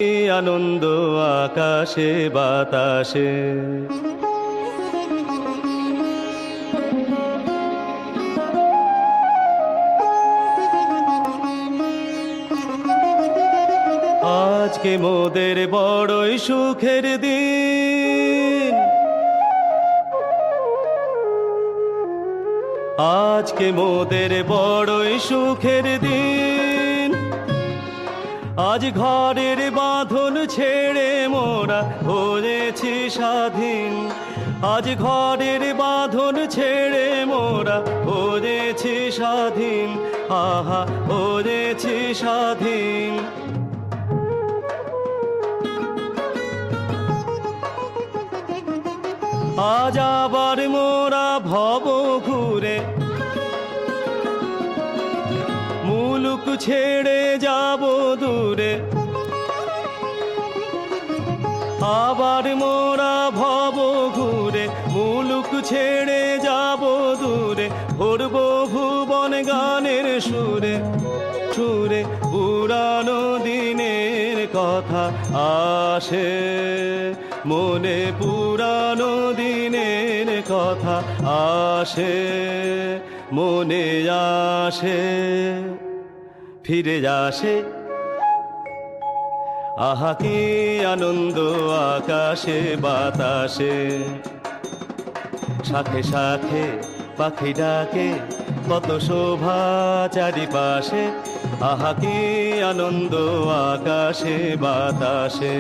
আনন্দ আকাশে বাতাসে। আজকে মোদের বড়ই সুখের দিন, আজকে মোদের বড়ই সুখের দিন। আজ ঘরের বাঁধন ছেড়ে মোরা হয়েছি স্বাধীন, আজ ঘরের বাঁধন ছেড়ে মোরা হয়েছি স্বাধীন, আহা হয়েছি স্বাধীন। আজ আবার মোরা ভব ঘুরে মুলুক ছেড়ে যাব দূরে, আবার মোরা ভব ঘুরে মুলুক ছেড়ে যাব দূরে। ভরব ভুবন গানের সুরে সুরে, পুরানো দিনের কথা আসে মনে, পুরানো দিনের কথা আসে মনে, আসে ফিরে আসে। আহা কি আনন্দ আকাশে বাতাসে, শাখে শাখে পাখি ডাকে কত শোভা চারিপাশে। আহা কি আনন্দ আকাশে বাতাসে।